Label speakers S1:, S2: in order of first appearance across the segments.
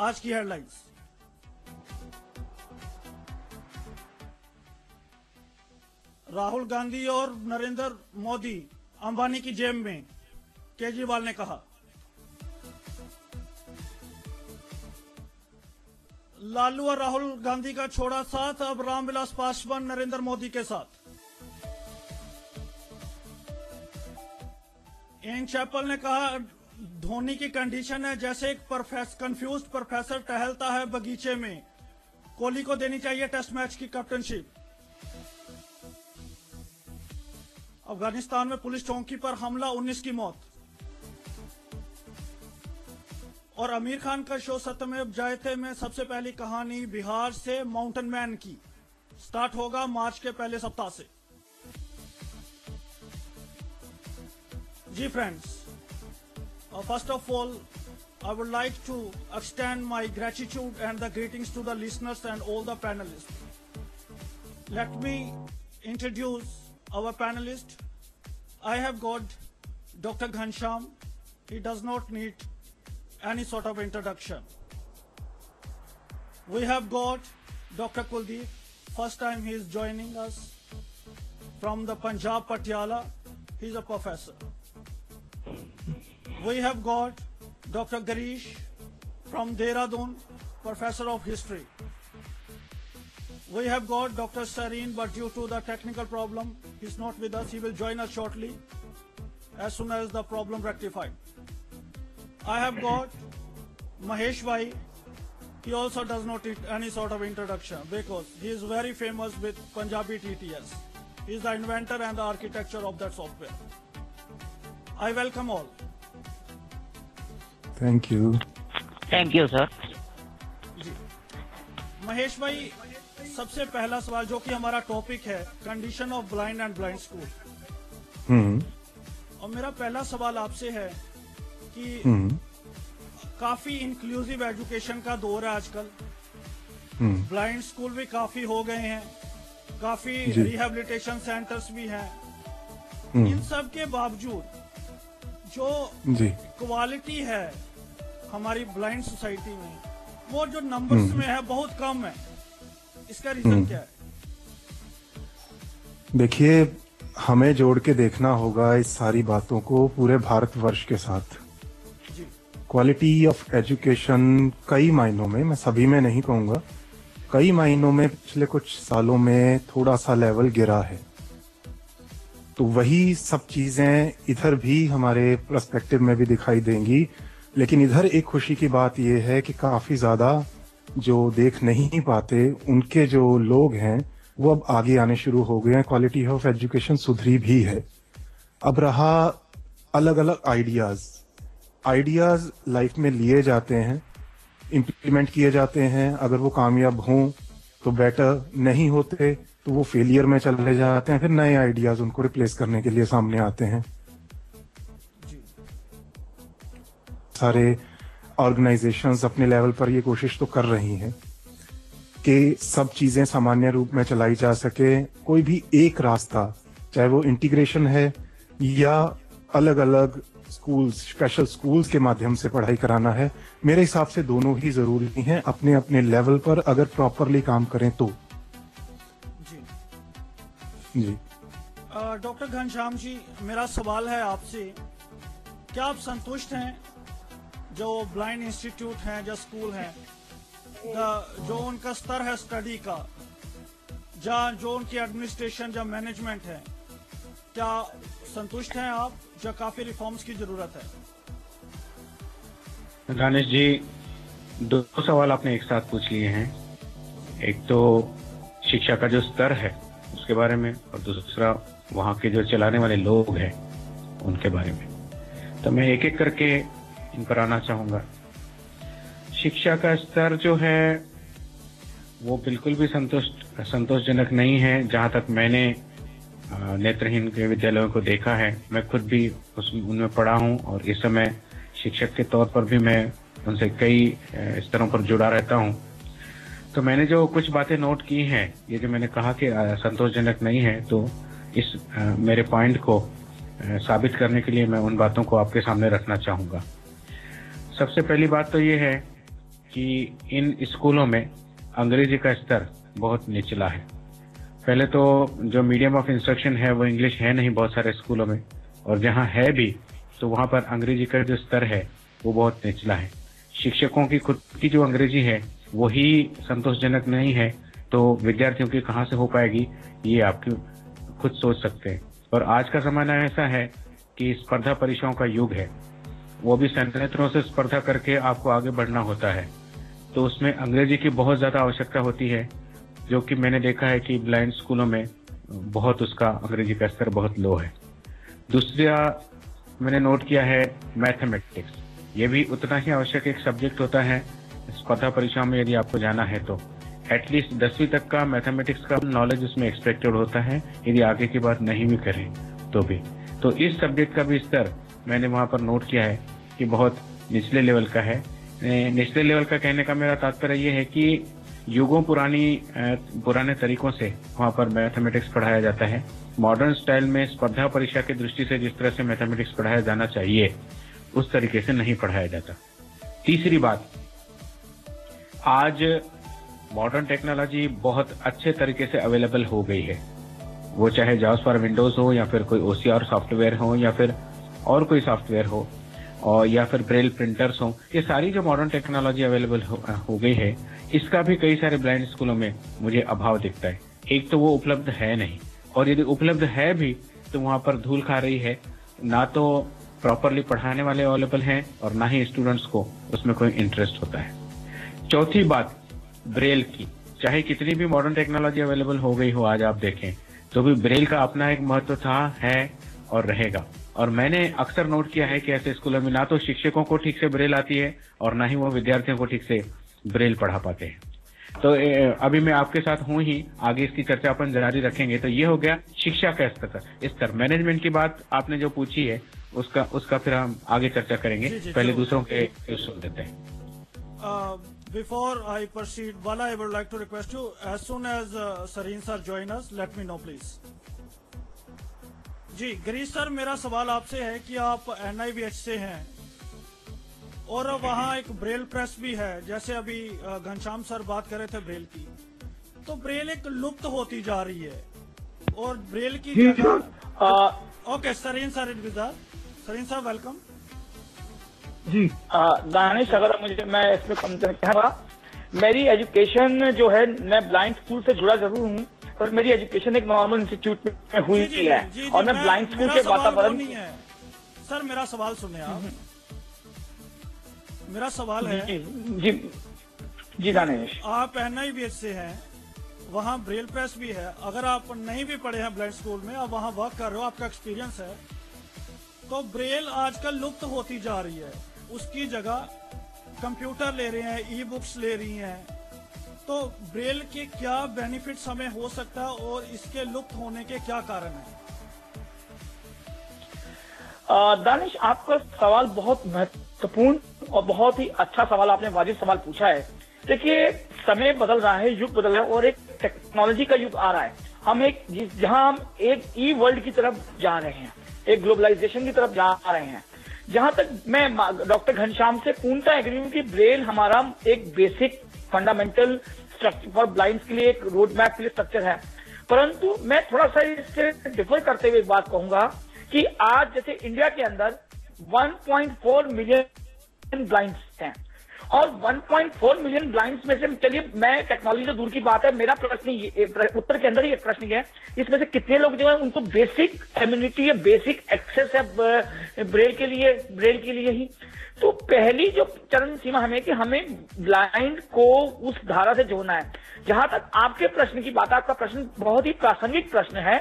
S1: आज की हेडलाइंस। राहुल गांधी और नरेंद्र मोदी अंबानी की जेब में, केजरीवाल ने कहा। लालू और राहुल गांधी का छोड़ा साथ, अब रामविलास पासवान नरेंद्र मोदी के साथ। एन चैपल ने कहा, धोनी की कंडीशन है जैसे एक कंफ्यूज्ड प्रोफेसर टहलता है बगीचे में, कोहली को देनी चाहिए टेस्ट मैच की कैप्टनशिप। अफगानिस्तान में पुलिस चौकी पर हमला, 19 की मौत। और आमिर खान का शो सत्यमेव जयते में सबसे पहली कहानी बिहार से माउंटेन मैन की स्टार्ट होगा मार्च के पहले सप्ताह से। जी friends, first of all, I would like to extend my gratitude and the greetings to the listeners and all the panelists. Let me introduce our panelist. I have got Dr. Ghanshyam. He does not need any sort of introduction. We have got Dr. Kuldeep. First time he is joining us from the Punjab, Patiala. He is a professor. We have got Dr. Garish from Dehradun, Professor of History. We have got Dr. Sareen, but due to the technical problem, he's not with us. He will join us shortly as soon as the problem rectified. I have got Mahesh Bhai. He also does not need any sort of introduction because he is very famous with Punjabi TTS. He is the inventor and the architecture of that software. I welcome all.
S2: Thank you sir.
S1: जी महेश भाई, सबसे पहला सवाल जो कि हमारा topic है, condition of blind and blind school. और मेरा पहला सवाल आपसे है कि काफी इंक्लूसिव एजुकेशन का दौर है आजकल। ब्लाइंड स्कूल भी काफी हो गए हैं, काफी रिहेबिलिटेशन सेंटर्स भी हैं। इन सब के बावजूद जो क्वालिटी है हमारी ब्लाइंड सोसाइटी में, वो जो नंबर्स में है बहुत कम है। इसका रीजन क्या है?
S2: देखिए, हमें जोड़ के देखना होगा इस सारी बातों को पूरे भारतवर्ष के साथ। क्वालिटी ऑफ एजुकेशन कई मायनों में, मैं सभी में नहीं कहूंगा, कई मायनों में पिछले कुछ सालों में थोड़ा सा लेवल गिरा है। तो वही सब चीजें इधर भी हमारे पर्सपेक्टिव में भी दिखाई देंगी। लेकिन इधर एक खुशी की बात यह है कि काफी ज्यादा जो देख नहीं पाते उनके जो लोग हैं वो अब आगे आने शुरू हो गए हैं। क्वालिटी ऑफ एजुकेशन सुधरी भी है। अब रहा अलग अलग आइडियाज लाइफ में लिए जाते हैं, इम्प्लीमेंट किए जाते हैं। अगर वो कामयाब हों तो बेटर, नहीं होते तो वो फेलियर में चले जाते हैं। फिर नए आइडियाज उनको रिप्लेस करने के लिए सामने आते हैं। सारे ऑर्गेनाइजेशंस अपने लेवल पर ये कोशिश तो कर रही हैं कि सब चीजें सामान्य रूप में चलाई जा सके। कोई भी एक रास्ता, चाहे वो इंटीग्रेशन है या अलग अलग स्कूल्स, स्पेशल स्कूल्स के माध्यम से पढ़ाई कराना है, मेरे हिसाब से दोनों ही जरूरी हैं अपने अपने लेवल पर, अगर प्रॉपरली काम करें तो। जी
S1: डॉक्टर घनश्याम जी, मेरा सवाल है आपसे, क्या आप संतुष्ट हैं जो ब्लाइंड इंस्टीट्यूट हैं, जो स्कूल हैं, जो उनका स्तर है स्टडी का, जो उनकी एडमिनिस्ट्रेशन, जो मैनेजमेंट है, क्या संतुष्ट हैं आप, जो काफी रिफॉर्म्स की जरूरत है?
S3: दानिश जी, दो सवाल आपने एक साथ पूछ लिए हैं। एक तो शिक्षा का जो स्तर है उसके बारे में, और दूसरा वहाँ के जो चलाने वाले लोग हैं उनके बारे में। तो मैं एक एक करके इन पर आना चाहूंगा। शिक्षा का स्तर जो है वो बिल्कुल भी संतोषजनक नहीं है। जहाँ तक मैंने नेत्रहीन के विद्यालयों को देखा है, मैं खुद भी उनमें पढ़ा हूँ और इस समय शिक्षक के तौर पर भी मैं उनसे कई स्तरों पर जुड़ा रहता हूँ। तो मैंने जो कुछ बातें नोट की हैं, ये जो मैंने कहा कि संतोषजनक नहीं है, तो इस मेरे पॉइंट को साबित करने के लिए मैं उन बातों को आपके सामने रखना चाहूंगा। सबसे पहली बात तो ये है कि इन स्कूलों में अंग्रेजी का स्तर बहुत निचला है। पहले तो जो मीडियम ऑफ इंस्ट्रक्शन है वो इंग्लिश है नहीं बहुत सारे स्कूलों में, और जहाँ है भी तो वहाँ पर अंग्रेजी का जो स्तर है वो बहुत निचला है। शिक्षकों की खुद की जो अंग्रेजी है वही संतोषजनक नहीं है, तो विद्यार्थियों की कहाँ से हो पाएगी, ये आप खुद सोच सकते हैं। और आज का जमाना ऐसा है कि स्पर्धा परीक्षाओं का युग है, वो भी संयंत्रों से स्पर्धा करके आपको आगे बढ़ना होता है, तो उसमें अंग्रेजी की बहुत ज्यादा आवश्यकता होती है, जो कि मैंने देखा है कि ब्लाइंड स्कूलों में बहुत उसका अंग्रेजी का स्तर बहुत लो है। दूसरा मैंने नोट किया है मैथमेटिक्स, ये भी उतना ही आवश्यक एक सब्जेक्ट होता है स्पर्धा परीक्षाओं में। यदि आपको जाना है तो एटलीस्ट 10वीं तक का मैथमेटिक्स का नॉलेज उसमें एक्सपेक्टेड होता है, यदि आगे की बात नहीं भी करें तो भी। तो इस सब्जेक्ट का भी स्तर मैंने वहां पर नोट किया है कि बहुत निचले लेवल का है। निचले लेवल का कहने का मेरा तात्पर्य ये है कि युगों पुराने तरीकों से वहां पर मैथमेटिक्स पढ़ाया जाता है। मॉडर्न स्टाइल में स्पर्धा परीक्षा की दृष्टि से जिस तरह से मैथमेटिक्स पढ़ाया जाना चाहिए उस तरीके से नहीं पढ़ाया जाता। तीसरी बात, आज मॉडर्न टेक्नोलॉजी बहुत अच्छे तरीके से अवेलेबल हो गई है, वो चाहे जावास फॉर विंडोज हो या फिर कोई OCR सॉफ्टवेयर हो या फिर और कोई सॉफ्टवेयर हो, और या फिर ब्रेल प्रिंटर्स हो, ये सारी जो मॉडर्न टेक्नोलॉजी अवेलेबल हो गई है, इसका भी कई सारे ब्लाइंड स्कूलों में मुझे अभाव दिखता है। एक तो वो उपलब्ध है नहीं, और यदि उपलब्ध है भी तो वहां पर धूल खा रही है, ना तो प्रॉपरली पढ़ाने वाले अवेलेबल हैं और ना ही स्टूडेंट्स को उसमें कोई इंटरेस्ट होता है। चौथी बात ब्रेल की, चाहे कितनी भी मॉडर्न टेक्नोलॉजी अवेलेबल हो गई हो आज आप देखें तो भी ब्रेल का अपना एक महत्व था, है और रहेगा। और मैंने अक्सर नोट किया है कि ऐसे स्कूलों में ना तो शिक्षकों को ठीक से ब्रेल आती है और ना ही वो विद्यार्थियों को ठीक से ब्रेल पढ़ा पाते हैं। तो अभी मैं आपके साथ हूं ही, आगे इसकी चर्चा अपन जारी रखेंगे। तो ये हो गया शिक्षा का स्तर। मैनेजमेंट की बात आपने जो पूछी है उसका फिर हम आगे चर्चा करेंगे। पहले दूसरों के सुन देते हैं।
S1: Before I proceed, Bala, I would like to request you, as soon as Sareen sir join us, let me know please. जी गिरीश सर, मेरा सवाल आपसे है कि आप NIVH से हैं और वहाँ एक ब्रेल प्रेस भी है, जैसे अभी घनश्याम सर बात कर रहे थे ब्रेल की, तो ब्रेल एक लुप्त होती जा रही है और ब्रेल की जगह ओके सरीन सर इंतजार। सरीन सर वेलकम
S4: जी। दानिश, अगर मुझे मैं इसमें कम कह रहा, मेरी एजुकेशन जो है, मैं ब्लाइंड स्कूल से जुड़ा जरूर हूँ, पर मेरी एजुकेशन एक नॉर्मल इंस्टीट्यूट में हुई है और मैं ब्लाइंड स्कूल के वातावरण नहीं है।
S1: सर मेरा सवाल सुने आप, मेरा सवाल है
S4: जी दानिश,
S1: आप NIVH से हैं, वहाँ ब्रेल प्रेस भी है, अगर आप नहीं भी पढ़े हैं ब्लाइंड स्कूल में, आप वहाँ वर्क कर रहे हो, आपका एक्सपीरियंस है, तो ब्रेल आजकल लुप्त होती जा रही है, उसकी जगह कंप्यूटर ले रहे हैं, ई बुक्स ले रही हैं, तो ब्रेल के क्या बेनिफिट्स हमें हो सकता है और इसके लुप्त होने के क्या कारण हैं?
S4: दानिश, आपका सवाल बहुत महत्वपूर्ण और बहुत ही अच्छा सवाल, आपने वाजिब सवाल पूछा है। देखिए, समय बदल रहा है, युग बदल रहा है और एक टेक्नोलॉजी का युग आ रहा है। जहां हम एक ई वर्ल्ड की तरफ जा रहे हैं, एक ग्लोबलाइजेशन की तरफ जा रहे हैं। जहां तक मैं डॉक्टर घनश्याम से पूर्णतः एग्री हूं कि ब्रेल हमारा एक basic fundamental structure for blinds के लिए, एक रोड मैप के लिए स्ट्रक्चर है, परंतु मैं थोड़ा सा इससे डिफर करते हुए एक बात कहूंगा कि आज जैसे इंडिया के अंदर 1.4 मिलियन ब्लाइंड्स हैं और 1.4 मिलियन ब्लाइंड्स में से, चलिए मैं टेक्नोलॉजी तो दूर की बात है, मेरा प्रश्न उत्तर के अंदर ही एक प्रश्न है, इसमें से कितने लोग जो है उनको बेसिक इम्यूनिटी या बेसिक एक्सेस है ब्रेल के लिए ही। तो पहली जो चरण सीमा हमें कि हमें ब्लाइंड को उस धारा से जोड़ना है। जहां तक आपके प्रश्न की बात, आपका प्रश्न बहुत ही प्रासंगिक प्रश्न है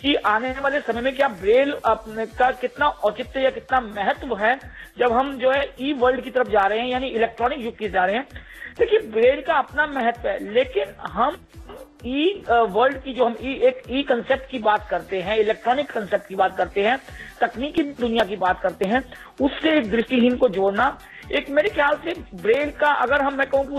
S4: कि आने वाले समय में क्या ब्रेल का कितना औचित्य या कितना महत्व है जब हम जो है ई वर्ल्ड की तरफ जा रहे हैं, यानी इलेक्ट्रॉनिक युग की जा रहे हैं। देखिए, ब्रेल का अपना महत्व है, लेकिन हम ई वर्ल्ड की जो हम एक ई कंसेप्ट की बात करते हैं, इलेक्ट्रॉनिक कंसेप्ट की बात करते हैं, तकनीकी दुनिया की बात करते हैं, उससे एक दृष्टिहीन को जोड़ना एक मेरे ख्याल से ब्रेल का, अगर मैं कहूं कि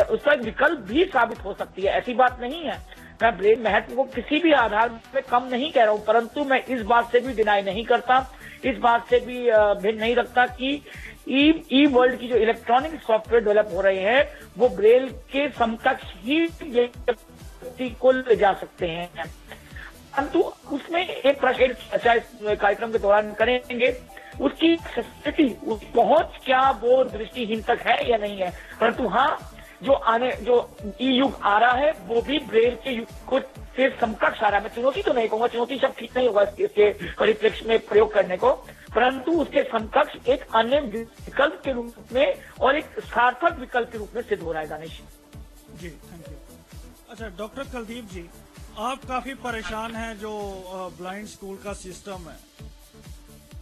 S4: उसका एक विकल्प भी साबित हो सकती है, ऐसी बात नहीं है। मैं ब्रेल महत्व को किसी भी आधार पे कम नहीं कह रहा हूं, परंतु मैं इस बात से भी डिनाई नहीं करता, इस बात से भी भिन्न नहीं रखता कि ई वर्ल्ड की जो इलेक्ट्रॉनिक सॉफ्टवेयर डेवलप हो रहे हैं वो ब्रेल के समकक्ष ही व्यक्ति को ले जा सकते हैं। परंतु उसमें एक प्रश्न चर्चा इस कार्यक्रम के दौरान करेंगे, उसकी एक्सेसिबिलिटी, उस पहुंच क्या वो दृष्टिहीन तक है या नहीं है। परंतु हाँ, जो ई युग आ रहा है वो भी ब्रेल के युग को से समकक्ष आ रहा है। मैं चुनौती तो नहीं कहूंगा, चुनौती शब्द ठीक नहीं होगा इसके परिप्रेक्ष्य में प्रयोग करने को, परंतु उसके समकक्ष एक अन्य विकल्प के रूप में और एक सार्थक विकल्प के रूप में सिद्ध हो रहा है। दानिश
S1: जी, थैंक यू। अच्छा डॉक्टर कुलदीप जी, आप काफी परेशान हैं जो ब्लाइंड स्कूल का सिस्टम है,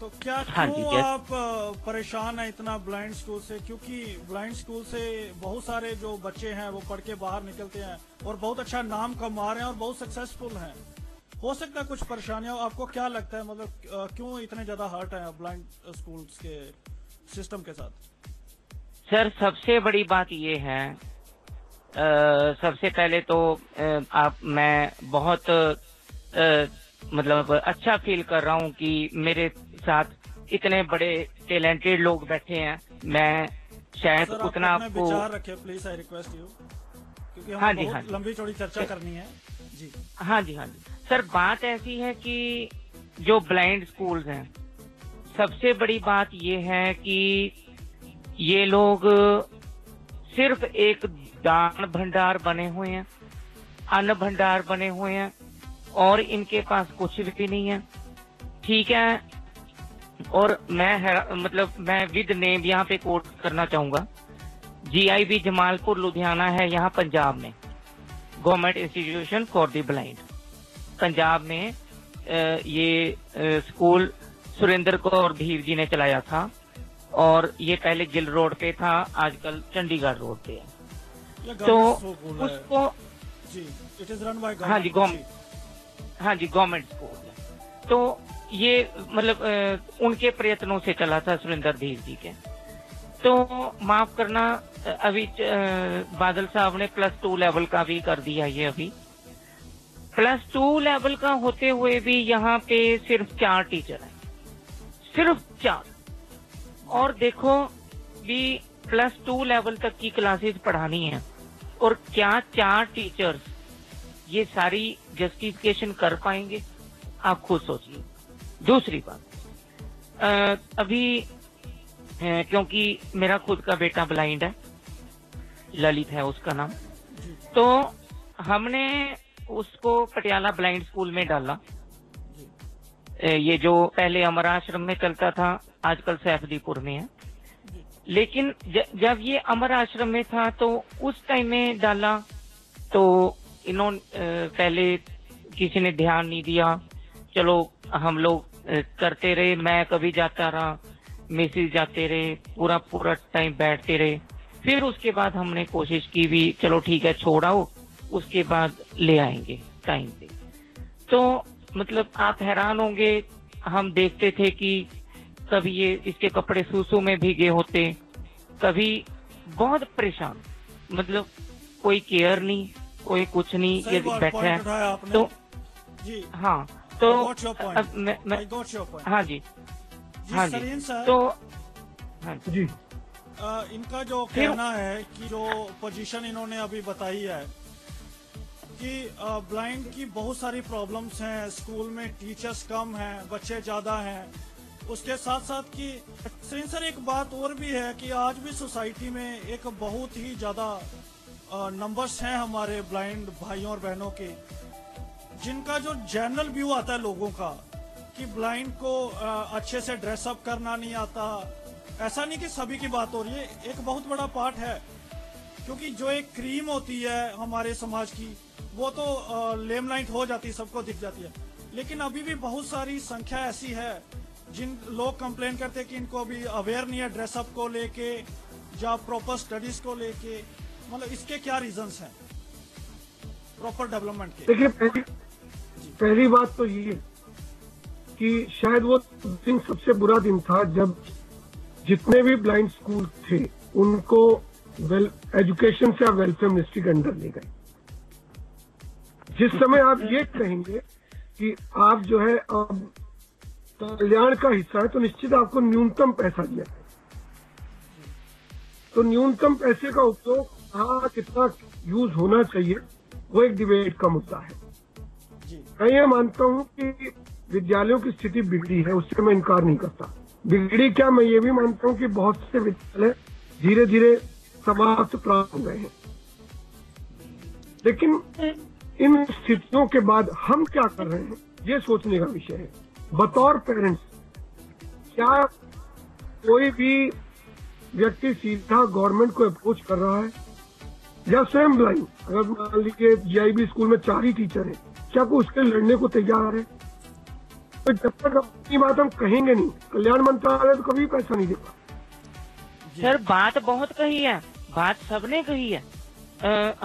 S1: तो क्या क्यों आप परेशान हैं इतना ब्लाइंड स्कूल से? क्योंकि ब्लाइंड स्कूल से बहुत सारे जो बच्चे हैं वो पढ़ के बाहर निकलते हैं और बहुत अच्छा नाम कमा रहे हैं और बहुत सक्सेसफुल हैं। हो सकता है कुछ परेशानियां, आपको क्या लगता है, मतलब क्यों इतने ज्यादा हर्ट हैं ब्लाइंड स्कूल्स के सिस्टम के साथ?
S5: सर सबसे बड़ी बात ये है, सबसे पहले तो मैं बहुत मतलब अच्छा फील कर रहा हूँ कि मेरे साथ इतने बड़े टैलेंटेड लोग बैठे हैं। मैं शायद
S1: सर,
S5: उतना आपको
S1: विचार रखे प्लीज, आई रिक्वेस्ट यू, क्योंकि हमें बहुत लंबी चौड़ी चर्चा करनी है। जी
S5: हाँ जी सर, बात ऐसी है कि जो ब्लाइंड स्कूल्स हैं, सबसे बड़ी बात ये है कि ये लोग सिर्फ एक दान भंडार बने हुए हैं, अन्न भंडार बने हुए हैं और इनके पास कुछ भी नहीं है। ठीक है, और मैं विद नेम यहाँ पे कोट करना चाहूंगा। GIB जमालपुर लुधियाना है यहाँ पंजाब में, government institution for the blind. Punjab में ये स्कूल सुरेंद्र कौर धीर जी ने चलाया था और ये पहले गिल रोड पे था, आजकल चंडीगढ़ रोड पे है। तो उसको
S1: इट इज रन बाय
S5: हाँ जी गवर्नमेंट स्कूल है। तो ये मतलब उनके प्रयत्नों से चला था सुरेंद्र धीर जी के। तो माफ करना, अभी बादल साहब ने +2 लेवल का भी कर दिया। ये अभी +2 लेवल का होते हुए भी यहाँ पे सिर्फ 4 टीचर हैं, सिर्फ 4। और देखो भी +2 लेवल तक की क्लासेस पढ़ानी है और क्या 4 टीचर्स ये सारी जस्टिफिकेशन कर पाएंगे? आप खुद सोचिए। दूसरी बात, अभी क्योंकि मेरा खुद का बेटा ब्लाइंड है, ललित है उसका नाम, तो हमने उसको पटियाला ब्लाइंड स्कूल में डाला। ये जो पहले अमर आश्रम में चलता था, आजकल सैफदीपुर में है। लेकिन जब ये अमर आश्रम में था तो उस टाइम में डाला तो इन्होंने पहले किसी ने ध्यान नहीं दिया। चलो हम लोग करते रहे, मैं कभी जाता रहा, मिसेज जाते रहे, पूरा टाइम बैठते रहे। फिर उसके बाद हमने कोशिश की भी, चलो ठीक है छोड़ आओ, उसके बाद ले आएंगे टाइम पे। तो मतलब आप हैरान होंगे, हम देखते थे कि कभी ये इसके कपड़े सूसू में भीगे होते, कभी बहुत परेशान, मतलब कोई केयर नहीं, कोई कुछ नहीं, ये बैठा है। तो
S1: जी
S5: हाँ, तो हाँ जी तो हाँ जी
S1: इनका जो कहना है कि जो पोजीशन इन्होंने अभी बताई है कि ब्लाइंड की बहुत सारी प्रॉब्लम्स हैं, स्कूल में टीचर्स कम हैं, बच्चे ज्यादा हैं, उसके साथ साथ कि सर एक बात और भी है कि आज भी सोसाइटी में एक बहुत ही ज्यादा नंबर्स हैं हमारे ब्लाइंड भाइयों और बहनों के, जिनका जो जनरल व्यू आता है लोगों का कि ब्लाइंड को अच्छे से ड्रेसअप करना नहीं आता। ऐसा नहीं कि सभी की बात हो रही है, एक बहुत बड़ा पार्ट है, क्योंकि जो एक क्रीम होती है हमारे समाज की वो तो लेमलाइट हो जाती है, सबको दिख जाती है। लेकिन अभी भी बहुत सारी संख्या ऐसी है जिन लोग कंप्लेन करते हैं कि इनको अभी अवेयर नहीं है ड्रेसअप को लेके या प्रॉपर स्टडीज को लेके। मतलब इसके क्या रीजंस हैं प्रॉपर डेवलपमेंट के?
S6: देखिए, पहली बात तो ये कि शायद वो दिन सबसे बुरा दिन था जब जितने भी ब्लाइंड स्कूल थे उनको एजुकेशन से वेलफेयर मिनिस्ट्री के अंडर ले गए। जिस समय आप ये कहेंगे कि आप जो है अब कल्याण का हिस्सा है तो निश्चित आपको न्यूनतम पैसा दिया जाए। तो न्यूनतम पैसे का उपयोग कहाँ कितना यूज होना चाहिए वो एक डिबेट का मुद्दा है। मैं ये मानता हूँ कि विद्यालयों की स्थिति बिगड़ी है, उससे मैं इनकार नहीं करता। बिगड़ी क्या, मैं ये भी मानता हूँ कि बहुत से विद्यालय धीरे धीरे समाप्त प्राप्त हो गए हैं। लेकिन इन स्थितियों के बाद हम क्या कर रहे हैं ये सोचने का विषय है। बतौर पेरेंट्स, क्या कोई भी व्यक्ति सीधा गवर्नमेंट को अप्रोच कर रहा है या स्वयं ब्लाइंड? अगर मान लीजिए जीआईबी स्कूल में 4 ही टीचर हैं, क्या कोई उसके लड़ने को तैयार है? तो जब तक अपनी बात हम कहेंगे नहीं, कल्याण मंत्रालय तो कभी पैसा नहीं देगा।
S5: सर बात बहुत कही है, बात सबने कही है।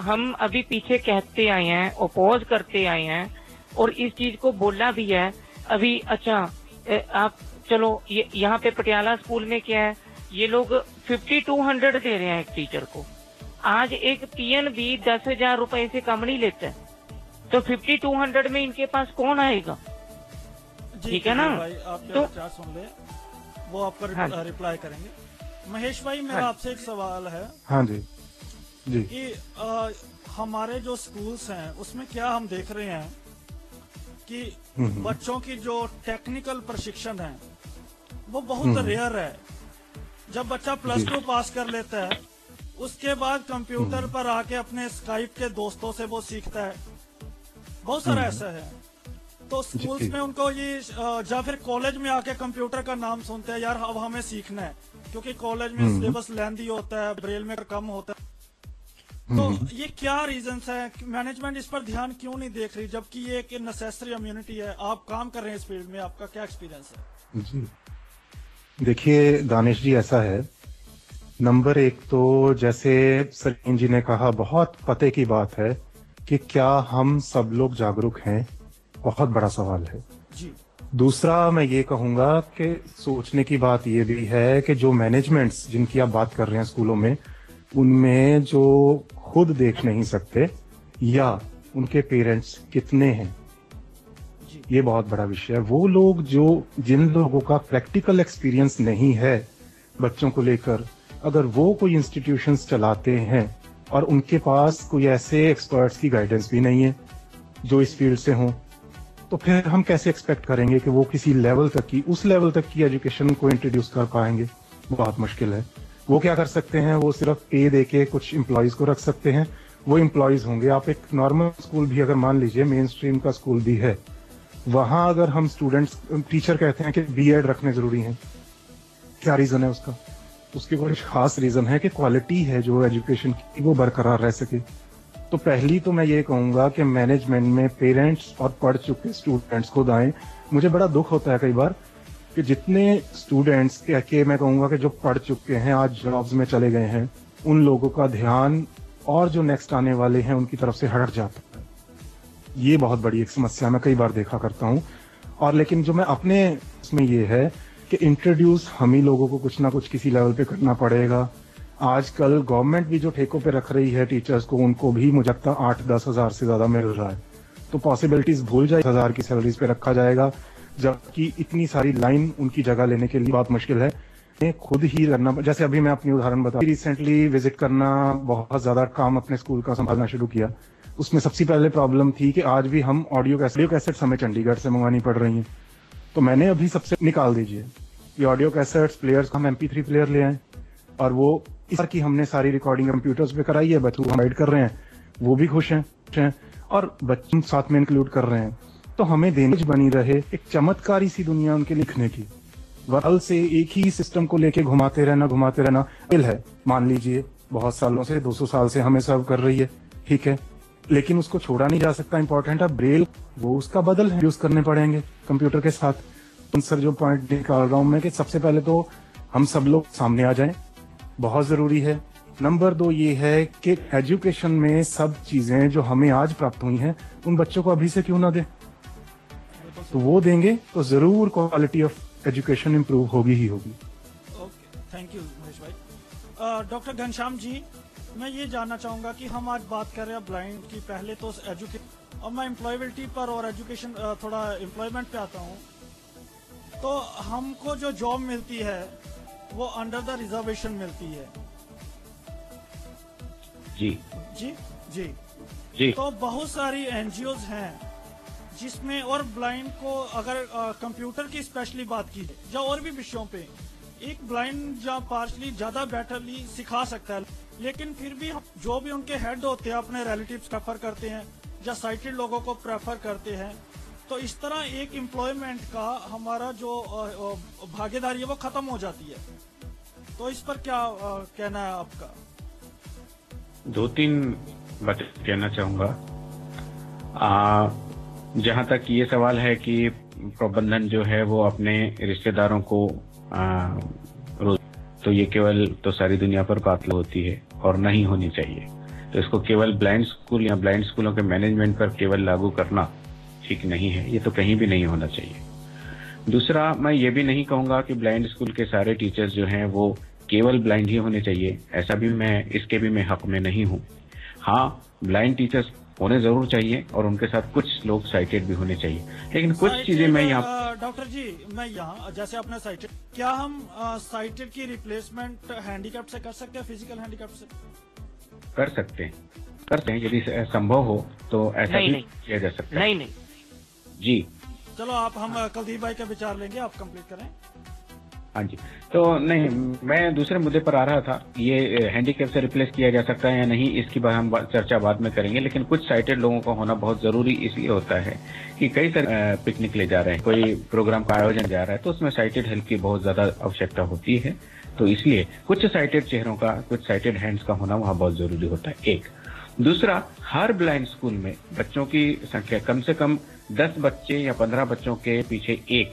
S5: हम अभी पीछे कहते आए हैं, ओपोज करते आए हैं और इस चीज को बोला भी है अभी। अच्छा आप चलो ये यहाँ पे पटियाला स्कूल में क्या है, ये लोग 5200 दे रहे हैं एक टीचर को। आज एक पीएनबी 10,000 रुपए से कम नहीं लेता है, तो 5200 में इनके पास कौन आएगा? ठीक है ना
S1: भाई, आप
S5: तो
S1: विचार सुन ले, वो आपका रिप्लाई करेंगे। महेश भाई, मेरा आपसे एक सवाल है।
S2: हाँ जी जी।
S1: कि हमारे जो स्कूल्स हैं उसमें क्या हम देख रहे हैं कि बच्चों की जो टेक्निकल प्रशिक्षण है वो बहुत रेयर है। जब बच्चा +2 पास कर लेता है उसके बाद कंप्यूटर पर आके अपने स्काइप के दोस्तों से वो सीखता है। बहुत सारा ऐसा है। तो स्कूल्स में उनको ये या फिर कॉलेज में आके कंप्यूटर का नाम सुनते हैं, यार अब हमें सीखना है, क्योंकि कॉलेज में सिलेबस लेंथी होता है, ब्रेल में कम होता है। तो ये क्या रीजंस है? मैनेजमेंट इस पर ध्यान क्यों नहीं देख रही, जबकि ये एक नेसेसरी इम्यूनिटी है? आप काम कर रहे हैं इस फील्ड में, आपका क्या एक्सपीरियंस है?
S2: जी देखिए दानिश जी, ऐसा है, नंबर 1 तो जैसे सलीम जी ने कहा, बहुत पते की बात है कि क्या हम सब लोग जागरूक हैं, बहुत बड़ा सवाल है
S1: जी।
S2: दूसरा मैं ये कहूंगा कि सोचने की बात ये भी है कि जो मैनेजमेंट्स जिनकी आप बात कर रहे हैं स्कूलों में, उनमें जो खुद देख नहीं सकते या उनके पेरेंट्स कितने हैं, ये बहुत बड़ा विषय है। वो लोग जिन लोगों का प्रैक्टिकल एक्सपीरियंस नहीं है बच्चों को लेकर, अगर वो कोई इंस्टीट्यूशंस चलाते हैं और उनके पास कोई ऐसे एक्सपर्ट्स की गाइडेंस भी नहीं है जो इस फील्ड से हों, तो फिर हम कैसे एक्सपेक्ट करेंगे कि वो किसी लेवल तक की, उस लेवल तक की एजुकेशन को इंट्रोड्यूस कर पाएंगे? बहुत मुश्किल है। वो क्या कर सकते हैं, वो सिर्फ पे देके कुछ एम्प्लॉयज को रख सकते हैं, वो एम्प्लॉयज होंगे। आप एक नॉर्मल स्कूल भी अगर मान लीजिए, मेन स्ट्रीम का स्कूल भी है, वहां अगर हम स्टूडेंट्स, टीचर कहते हैं कि बीएड रखने जरूरी है, क्या रीजन है उसका? उसकी कोई खास रीजन है कि क्वालिटी है जो एजुकेशन की वो बरकरार रह सके। तो पहली तो मैं ये कहूंगा कि मैनेजमेंट में पेरेंट्स और पढ़ चुके स्टूडेंट्स को दाएं। मुझे बड़ा दुख होता है कई बार कि जितने स्टूडेंट्स के मैं कहूंगा कि जो पढ़ चुके हैं, आज जॉब्स में चले गए हैं, उन लोगों का ध्यान और जो नेक्स्ट आने वाले हैं उनकी तरफ से हट जाता है। ये बहुत बड़ी एक समस्या मैं कई बार देखा करता हूँ। और लेकिन जो मैं अपने इसमें ये है कि इंट्रोड्यूस हम ही लोगों को कुछ ना कुछ किसी लेवल पे करना पड़ेगा। आजकल गवर्नमेंट भी जो ठेकों पे रख रही है टीचर्स को, उनको भी मुझे लगता है 8-10 हजार से ज्यादा मिल रहा है। तो पॉसिबिलिटीज भूल जाए, 1000 की सैलरीज पे रखा जाएगा, जबकि इतनी सारी लाइन उनकी जगह लेने के लिए बहुत मुश्किल है। खुद ही करना, जैसे अभी मैं अपनी उदाहरण बता, रिसेंटली विजिट करना, बहुत ज्यादा काम अपने स्कूल का संभालना शुरू किया। उसमें सबसे पहले प्रॉब्लम थी कि आज भी हम ऑडियो कैसेट्स हमें चंडीगढ़ से मंगवानी पड़ रही हैं। तो मैंने अभी सबसे निकाल दीजिए ये ऑडियो कैसेट्स, प्लेयर्स, हम MP3 प्लेयर ले आए और वो इस बार की हमने सारी रिकॉर्डिंग कंप्यूटर्स पे कराई है। बच्चों को गाइड कर रहे हैं, वो भी खुश हैं और बच्चों साथ में इंक्लूड कर रहे हैं। तो हमें देनेज बनी रहे एक चमत्कारी सी दुनिया उनके लिखने की, वर्ल से एक ही सिस्टम को लेके घुमाते रहना बिल है। मान लीजिए बहुत सालों से, 200 साल से हमें सर्व कर रही है, ठीक है, लेकिन उसको छोड़ा नहीं जा सकता। इंपॉर्टेंट है ब्रेल, वो उसका बदल है, यूज करने पड़ेंगे कंप्यूटर के साथ। तो सर जो पॉइंट निकाल रहा हूं मैं कि सबसे पहले तो हम सब लोग सामने आ जाएं, बहुत जरूरी है। नंबर 2 ये है कि एजुकेशन में सब चीजें जो हमें आज प्राप्त हुई हैं उन बच्चों को अभी से क्यों ना दें, तो वो देंगे तो जरूर क्वालिटी ऑफ एजुकेशन इंप्रूव होगी ही होगी।
S1: ओके, थैंक यू महेश भाई। डॉक्टर घनश्याम जी, मैं ये जानना चाहूंगा कि हम आज बात कर रहे हैं ब्लाइंड की, पहले तो एजुकेशन, और मैं एम्प्लॉयबिलिटी पर और एजुकेशन, थोड़ा एम्प्लॉयमेंट पे आता हूँ। तो हमको जो जॉब मिलती है वो अंडर द रिजर्वेशन मिलती है।
S3: जी
S1: जी जी
S3: जी।
S1: तो बहुत सारी एनजीओज हैं जिसमें, और ब्लाइंड को अगर कंप्यूटर की स्पेशली बात की या और भी विषयों पे, एक ब्लाइंड या पार्शली ज्यादा बेटरली सिखा सकता है, लेकिन फिर भी जो भी उनके हेड होते हैं अपने रिलेटिव्स प्रेफर करते हैं या साइटेड लोगों को प्रेफर करते हैं। तो इस तरह एक एम्प्लॉयमेंट का हमारा जो भागीदारी है वो खत्म हो जाती है। तो इस पर क्या कहना है आपका?
S3: 2-3 बातें कहना चाहूंगा। जहां तक ये सवाल है कि प्रबंधन जो है वो अपने रिश्तेदारों को रोज, तो ये केवल तो सारी दुनिया पर बात होती है और नहीं होनी चाहिए। तो इसको केवल ब्लाइंड स्कूल या ब्लाइंड स्कूलों के मैनेजमेंट पर केवल लागू करना ठीक नहीं है, ये तो कहीं भी नहीं होना चाहिए। दूसरा, मैं ये भी नहीं कहूंगा कि ब्लाइंड स्कूल के सारे टीचर्स जो हैं वो केवल ब्लाइंड ही होने चाहिए, ऐसा भी इसके भी मैं हक में नहीं हूँ। हाँ, ब्लाइंड टीचर्स होने जरूर चाहिए और उनके साथ कुछ लोग साइटेड भी होने चाहिए, लेकिन कुछ चीजें मैं यहाँ
S1: डॉक्टर जी, मैं यहाँ जैसे आपने साइटेड, क्या हम साइटेड की रिप्लेसमेंट हैंडीकैप से कर सकते हैं, फिजिकल हैंडीकैप से?
S3: कर सकते हैं यदि संभव हो तो ऐसा भी किया जा सकता है।
S5: नहीं
S3: जी,
S1: चलो हम कुलदीप भाई का विचार लेंगे, आप कंप्लीट करें।
S3: हाँ जी। तो नहीं, मैं दूसरे मुद्दे पर आ रहा था, ये हैंडीकैप से रिप्लेस किया जा सकता है या नहीं, इसकी हम चर्चा बाद में करेंगे। लेकिन कुछ साइटेड लोगों का होना बहुत जरूरी इसलिए होता है कि कई सारे पिकनिक ले जा रहे हैं, कोई प्रोग्राम का आयोजन जा रहा है, तो उसमें साइटेड हेल्प की बहुत ज्यादा आवश्यकता होती है। तो इसलिए कुछ साइटेड चेहरों का, कुछ साइटेड हैंड्स का होना वहाँ बहुत जरूरी होता है, एक। दूसरा, हर ब्लाइंड स्कूल में बच्चों की संख्या कम से कम 10 बच्चे या 15 बच्चों के पीछे एक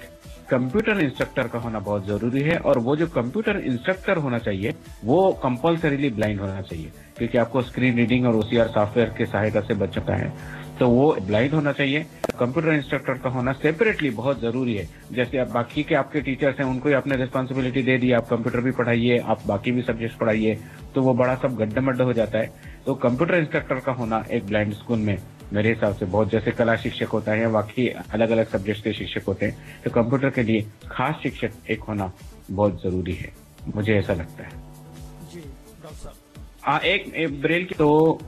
S3: कंप्यूटर इंस्ट्रक्टर का होना बहुत जरूरी है। और वो जो कंप्यूटर इंस्ट्रक्टर होना चाहिए वो कंपल्सरीली ब्लाइंड होना चाहिए, क्योंकि आपको स्क्रीन रीडिंग और OCR सॉफ्टवेयर की सहायता से बचता है, तो वो ब्लाइंड होना चाहिए। कंप्यूटर इंस्ट्रक्टर का होना सेपरेटली बहुत जरूरी है। जैसे आप बाकी के आपके टीचर्स हैं, उनको आपने रिस्पॉन्सिबिलिटी दे दी, आप कंप्यूटर भी पढ़ाइए, आप बाकी भी सब्जेक्ट पढ़ाइए, तो वो बड़ा सब गड्ढा हो जाता है। तो कंप्यूटर इंस्ट्रक्टर का होना एक ब्लाइंड स्कूल में मेरे हिसाब से बहुत, जैसे कला शिक्षक होता है, बाकी अलग अलग सब्जेक्ट के शिक्षक होते हैं, तो कंप्यूटर के लिए खास शिक्षक एक होना बहुत जरूरी है, मुझे ऐसा लगता है।
S1: जी डॉक्टर साहब,
S3: एक ब्रेल की, तो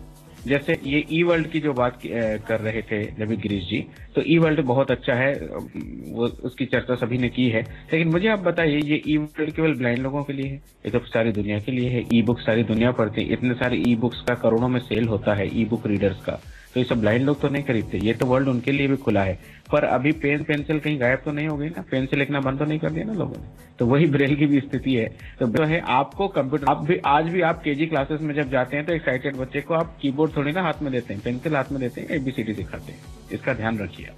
S3: जैसे ये ई वर्ल्ड की जो बात कर रहे थे रवि गिरीश जी, तो ई वर्ल्ड बहुत अच्छा है, वो उसकी चर्चा सभी ने की है। लेकिन मुझे आप बताइए, ये ई वर्ल्ड केवल ब्लाइंड लोगों के लिए है? ये तो सारी दुनिया के लिए है। ई बुक सारी दुनिया पढ़ती है, इतने सारे ई बुक्स का करोड़ों में सेल होता है ई बुक रीडर्स का, तो ये सब ब्लाइंड लोग तो नहीं खरीदते। ये तो वर्ल्ड उनके लिए भी खुला है। पर अभी पेन पेंसिल कहीं गायब तो नहीं हो गई ना, पेन से लिखना बंद तो नहीं कर दिया ना लोगों ने, तो वही ब्रेल की भी स्थिति है। तो है आपको कंप्यूटर, आज भी आप केजी क्लासेस में जब जाते हैं तो एक्साइटेड बच्चे को आप कीबोर्ड थोड़ी ना हाथ में देते हैं, पेंसिल हाथ में देते हैं, ABCD सिखाते हैं, इसका ध्यान रखिए आप।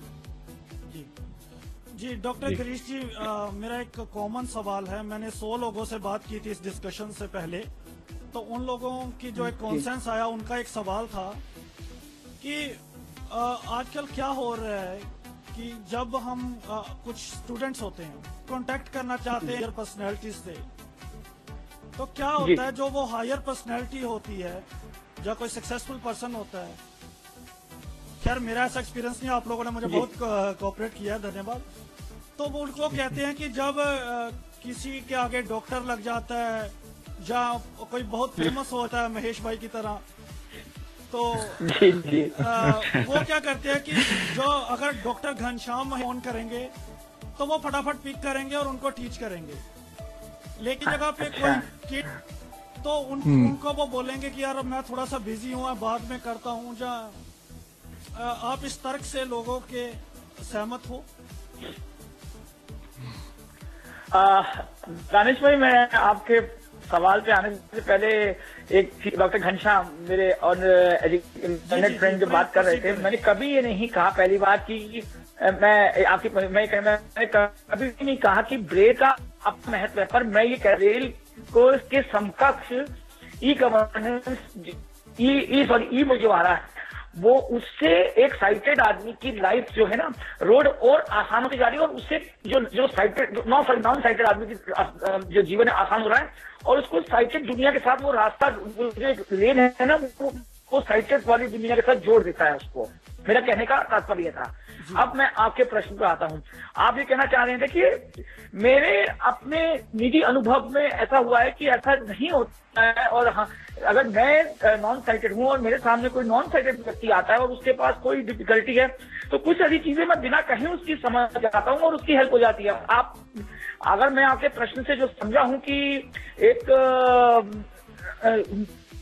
S1: जी डॉक्टर गिरीश जी, मेरा एक कॉमन सवाल है। मैंने 100 लोगों से बात की थी इस डिस्कशन से पहले, तो उन लोगों की जो एक कॉन्सेंस आया, उनका एक सवाल था कि आजकल क्या हो रहा है कि जब हम कुछ स्टूडेंट्स होते हैं, कांटेक्ट करना चाहते हैं हायर पर्सनैलिटीज से, तो क्या होता है जो वो हायर पर्सनैलिटी होती है या कोई सक्सेसफुल पर्सन होता है, खैर मेरा ऐसा एक्सपीरियंस नहीं, आप लोगों ने मुझे बहुत कोऑपरेट किया है, धन्यवाद। तो वो उनको कहते हैं कि जब किसी के आगे डॉक्टर लग जाता है या कोई बहुत फेमस होता है महेश भाई की तरह, तो वो क्या करते हैं कि जो अगर डॉक्टर घनश्याम फोन करेंगे तो वो फटाफट पिक करेंगे और उनको टीच करेंगे, लेकिन जगह पे कोई किड तो उनको वो बोलेंगे कि यार मैं थोड़ा सा बिजी हूँ, बाद में करता हूँ। या आप इस तर्क से लोगों के सहमत हो?
S4: दानिश भाई, मैं आपके सवाल पे आने से पहले एक डॉक्टर घनश्याम मेरे और इंटरनेट फ्रेंड जो बात कर रहे थे, मैंने कभी ये नहीं कहा, पहली बात कि मैंने कभी भी नहीं कहा कि ब्रेल का अब महत्व है, पर मैं ये कह ब्रेल को इसके समकक्ष ई गवर्नेंस ई बुक जो आ रहा है, वो उससे एक साइटेड आदमी की लाइफ जो है ना रोड और आसान होती जा रही है, और उससे जो साइटेड नॉन साइटेड आदमी की जो जीवन है आसान हो रहा है, और उसको साइटेड दुनिया के साथ वो रास्ता जो लेन है ना वो वो साइटेड वाली दुनिया के साथ जोड़ देता है उसको। मेरा कहने का तात्पर्य था। अब मैं आपके प्रश्न पर आता हूँ। आप ये कहना चाह रहे हैं, देखिए मेरे अपने निजी अनुभव में ऐसा हुआ है कि ऐसा नहीं होता है। और हाँ, अगर मैं नॉन साइटेड हूँ और मेरे सामने कोई नॉन साइटेड व्यक्ति आता है और उसके पास कोई डिफिकल्टी है, तो कुछ ऐसी चीजें मैं बिना कहीं उसकी समझ जाता हूँ और उसकी हेल्प हो जाती है। आप, अगर मैं आपके प्रश्न से जो समझा हूँ कि एक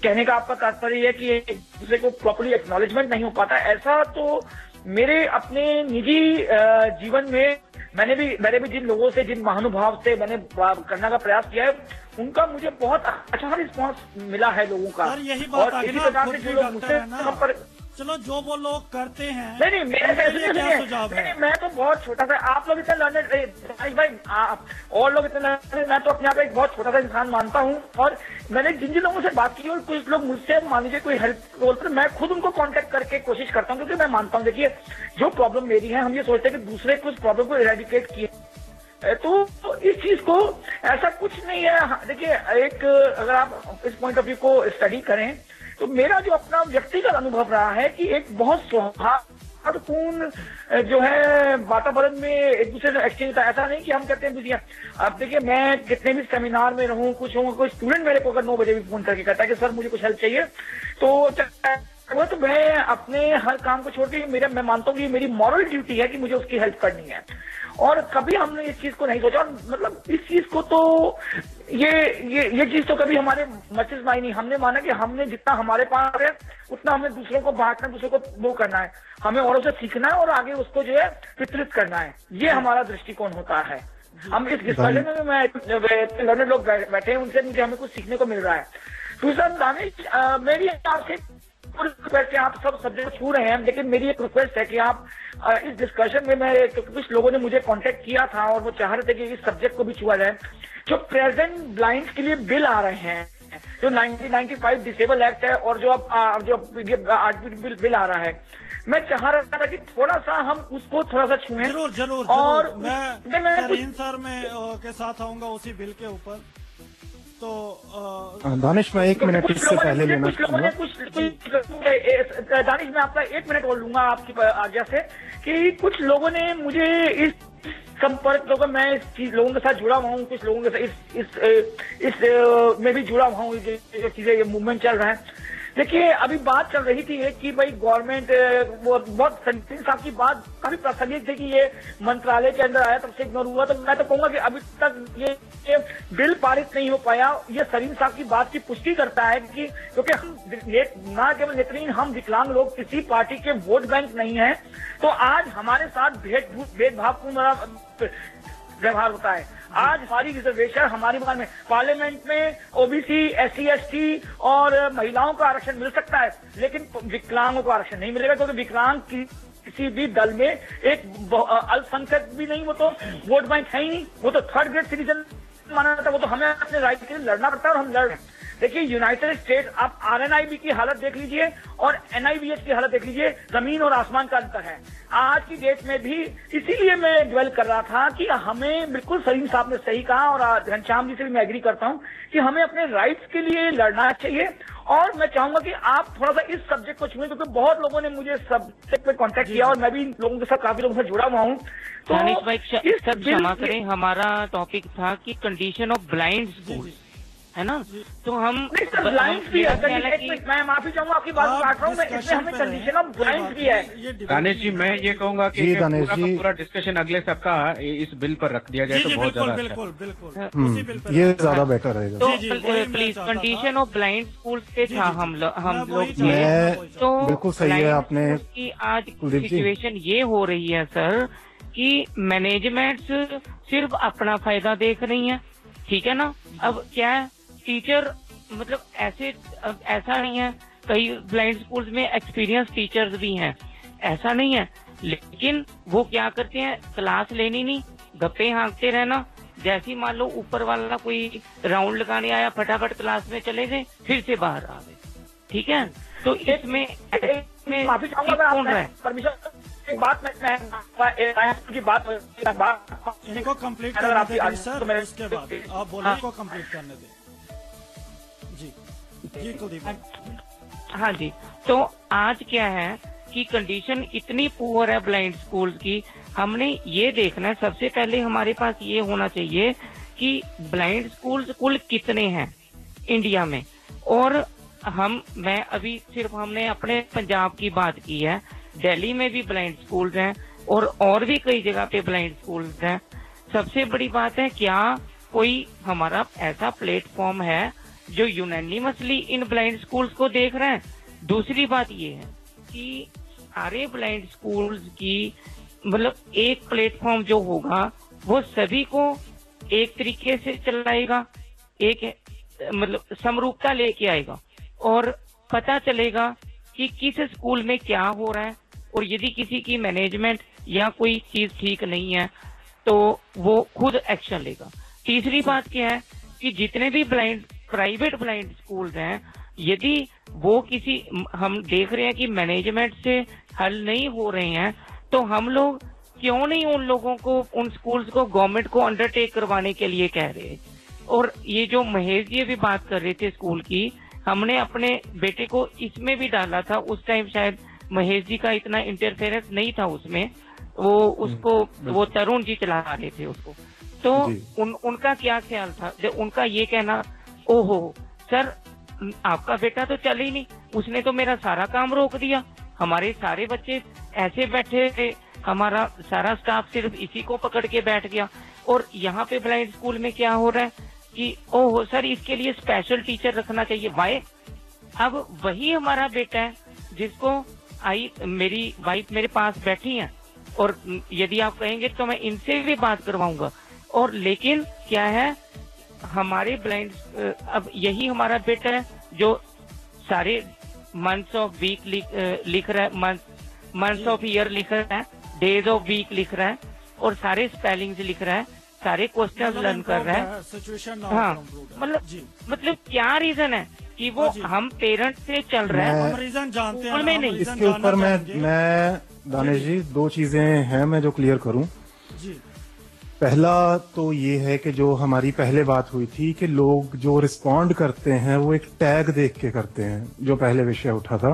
S4: कहने का आपका तात्पर्य है कि एक दूसरे को प्रॉपर्ली एक्नॉलेजमेंट नहीं हो पाता, ऐसा तो मेरे अपने निजी जीवन में मैंने भी जिन लोगों से, जिन महानुभाव से मैंने करने का प्रयास किया है, उनका मुझे बहुत अच्छा रिस्पांस मिला है लोगों का।
S1: सर यही बात
S4: और इसी प्रकार से जो लोग मुझसे संपर्क,
S1: चलो जो वो लोग करते हैं,
S4: नहीं मेरे
S1: लिए क्या सुझाव है?
S4: मैं तो बहुत छोटा सा, आप लोग इतने लर्नेड भाई, आप और लोग इतने लर्नेड, मैं तो अपने आप एक बहुत छोटा सा इंसान मानता हूँ। और मैंने जिन जिन लोगों से बात की और कुछ लोग मुझसे मान लीजिए कोई हेल्प बोलते हैं, मैं खुद उनको कांटेक्ट करके कोशिश करता हूँ, क्योंकि मैं मानता हूँ देखिए जो प्रॉब्लम मेरी है, हम ये सोचते हैं कि दूसरे कुछ प्रॉब्लम को इरेडिकेट किए, तो इस चीज को ऐसा कुछ नहीं है। देखिए एक, अगर आप इस पॉइंट ऑफ व्यू को स्टडी करें तो मेरा जो अपना व्यक्तिगत अनुभव रहा है कि एक बहुत सौहार्दपूर्ण जो है वातावरण में एक दूसरे से एक्सचेंज था। ऐसा नहीं कि हम कहते हैं दुनिया, अब देखिए मैं कितने भी सेमिनार में रहूं, कुछ होगा, कोई स्टूडेंट मेरे को अगर 9 बजे भी फोन करके कहता है कि सर मुझे कुछ हेल्प चाहिए, तो मैं अपने हर काम को छोड़ के मैं मानता हूँ कि मेरी मॉरल ड्यूटी है कि मुझे उसकी हेल्प करनी है। और कभी हमने इस चीज को नहीं सोचा, और मतलब इस चीज को तो ये चीज तो कभी हमारे मस्तिष्क में आई नहीं। हमने माना कि हमने जितना हमारे पास है उतना हमें दूसरों को बांटना, दूसरों को वो करना है, हमें औरों से सीखना है और आगे उसको जो है वितरित करना है। ये हमारा दृष्टिकोण होता है। हम इस डिस्कशन में लर्नर लोग बैठे हैं, उनसे मुझे हमें कुछ सीखने को मिल रहा है। दूसरा दानिश, मेरी आपसे रिक्वेस्ट है, आप सब सब्जेक्ट छू रहे हैं, लेकिन मेरी एक रिक्वेस्ट है कि आप इस डिस्कशन में कुछ लोगों ने मुझे कांटेक्ट किया था और वो चाह रहे थे कि इस सब्जेक्ट को भी छुआ जाए। जो प्रेजेंट ब्लाइंड्स के लिए बिल आ रहे हैं, जो 1995 डिसेबल एक्ट है और जो आज बिल आ रहा है, मैं चाह रहा था कि थोड़ा सा हम उसको थोड़ा सा छुएं।
S1: जरूर
S4: और
S1: मैं करीम सर में के साथ आऊंगा उसी बिल के ऊपर। तो
S2: दानिश मैं 1 मिनट इससे पहले लेना चाहूंगा।
S4: दानिश मैं आपका 1 मिनट और लूंगा आपकी आज्ञा से, कि कुछ लोगों ने मुझे इस संपर्क लोगों, मैं इस लोगों के साथ जुड़ा हुआ हूँ, कुछ लोगों के साथ इस में भी जुड़ा हुआ हूँ, जो चीजें ये मूवमेंट चल रहा है। देखिए अभी बात चल रही थी कि भाई गवर्नमेंट, वो बहुत सलीम साहब की बात काफी प्रासंगिक थी कि ये मंत्रालय के अंदर आया तब से इग्नोर हुआ। तो मैं तो कहूंगा कि अभी तक ये बिल पारित नहीं हो पाया। ये सलीम साहब की बात की पुष्टि करता है कि क्योंकि हम न केवल नेत्रहीन, हम विकलांग लोग किसी पार्टी के वोट बैंक नहीं है, तो आज हमारे साथ भेदभावपूर्ण व्यवहार होता है। आज हमारी रिजर्वेशन हमारी बात में पार्लियामेंट में ओबीसी, SC ST और महिलाओं को आरक्षण मिल सकता है, लेकिन विकलांगों को आरक्षण नहीं मिलेगा, क्योंकि विकलांग किसी भी दल में एक अल्पसंख्यक भी नहीं, वो तो वोट बैंक है ही नहीं, वो तो 3rd ग्रेड सिटीजन माना जाता है। वो तो हमें अपने राइट के लिए लड़ना पड़ता है और हम लड़ रहे हैं। देखिए यूनाइटेड स्टेट, आप RNIB की हालत देख लीजिए और NIBH की हालत देख लीजिए, जमीन और आसमान का अंतर है आज की डेट में भी। इसीलिए मैं ड्वेल कर रहा था कि हमें, बिल्कुल सलीम साहब ने सही कहा और घनश्याम जी से भी मैं एग्री करता हूं कि हमें अपने राइट्स के लिए लड़ना चाहिए। और मैं चाहूंगा कि आप थोड़ा सा इस सब्जेक्ट को छुएं, क्योंकि बहुत लोगों ने मुझे सब्जेक्ट पे कांटेक्ट किया और मैं भी लोगों के साथ, काफी लोगों से जुड़ा हुआ हूँ। तो
S5: दानिश भाई सर क्षमा करें, हमारा टॉपिक था कि कंडीशन ऑफ ब्लाइंड स्कूल, है ना? तो हम
S4: ब्लाइंड भी है, मैं माफी चाहूंगा आपकी बात काट रहा हूँ, मैं इसमें हमें कंडीशन ऑफ ब्लाइंड भी है।
S3: दानिश जी मैं ये कहूंगा कि पूरा डिस्कशन अगले सप्ताह इस बिल पर रख दिया जाए तो बहुत ज्यादा
S1: बिल्कुल
S2: ये ज्यादा बेटर रहेगा।
S5: तो please condition of blind school पे था हम लोग,
S2: तो बिल्कुल सही है आपने
S5: की आज सिचुएशन ये हो रही है सर कि मैनेजमेंट सिर्फ अपना फायदा देख रही है, ठीक है ना? अब क्या है, टीचर मतलब ऐसा नहीं है, कई ब्लाइंड स्कूल्स में एक्सपीरियंस टीचर्स भी हैं, ऐसा नहीं है, लेकिन वो क्या करते हैं, क्लास लेनी नहीं, गप्पे हाँकते रहना। जैसे मान लो ऊपर वाला कोई राउंड लगाने आया, फटाफट क्लास में चले गए, फिर से बाहर आ गए, ठीक है? तो इसमें
S4: माफी चाहूंगा कौन है परमिशन, एक बात की बात
S1: इनको कंप्लीट करने दें सर, उसके बाद आप बोलिए को कंप्लीट करने दें। जी कुलदीप।
S5: हाँ जी, तो आज क्या है कि कंडीशन इतनी पुअर है ब्लाइंड स्कूल की, हमने ये देखना है सबसे पहले हमारे पास ये होना चाहिए कि ब्लाइंड स्कूल्स कुल कितने हैं इंडिया में। और मैं अभी सिर्फ हमने अपने पंजाब की बात की है, दिल्ली में भी ब्लाइंड स्कूल्स हैं और भी कई जगह पे ब्लाइंड स्कूल्स हैं। सबसे बड़ी बात है, क्या कोई हमारा ऐसा प्लेटफॉर्म है जो यूनानिमसली इन ब्लाइंड स्कूल्स को देख रहे हैं। दूसरी बात ये है कि सारे ब्लाइंड स्कूल्स की मतलब एक प्लेटफॉर्म जो होगा वो सभी को एक तरीके से चलाएगा, एक मतलब समरूपता लेके आएगा और पता चलेगा कि किस स्कूल में क्या हो रहा है, और यदि किसी की मैनेजमेंट या कोई चीज ठीक नहीं है तो वो खुद एक्शन लेगा। तीसरी बात क्या है कि जितने भी प्राइवेट ब्लाइंड स्कूल्स हैं, यदि वो हम देख रहे हैं कि मैनेजमेंट से हल नहीं हो रहे हैं, तो हम लोग क्यों नहीं उन लोगों को, उन स्कूल्स को गवर्नमेंट को अंडरटेक करवाने के लिए कह रहे हैं। और ये जो महेश जी भी बात कर रहे थे स्कूल की, हमने अपने बेटे को इसमें भी डाला था। उस टाइम शायद महेश जी का इतना इंटरफेरेंस नहीं था उसमें, वो तरुण जी चला रहे थे उसको। तो उनका क्या ख्याल था, जब उनका ये कहना, ओहो सर आपका बेटा तो चल ही नहीं, उसने तो मेरा सारा काम रोक दिया, हमारे सारे बच्चे ऐसे बैठे थे, हमारा सारा स्टाफ सिर्फ इसी को पकड़ के बैठ गया। और यहाँ पे ब्लाइंड स्कूल में क्या हो रहा है कि ओहो सर इसके लिए स्पेशल टीचर रखना चाहिए। वाई? अब वही हमारा बेटा है जिसको मेरी वाइफ मेरे पास बैठी है, और यदि आप कहेंगे तो मैं इनसे भी बात करवाऊंगा। और लेकिन क्या है, हमारे ब्लाइंड अब यही हमारा बेटा है जो सारे मंथ्स ऑफ वीक लिख रहा है, मंथ्स ऑफ ईयर लिख रहा है, डेज ऑफ वीक लिख रहा है, और सारे स्पेलिंग्स लिख रहा है, सारे क्वेश्चन लर्न कर रहा है। हाँ, मतलब क्या रीजन है कि वो हम पेरेंट्स से चल रहे हैं,
S1: हम रीजन जानते हैं,
S5: में नहीं।
S2: इसके ऊपर मैं दानिश जी 2 चीजें हैं मैं जो क्लियर करूं।
S1: जी।
S2: पहला तो ये है कि जो हमारी पहले बात हुई थी कि लोग जो रिस्पॉन्ड करते हैं वो एक टैग देख के करते हैं, जो पहले विषय उठा था।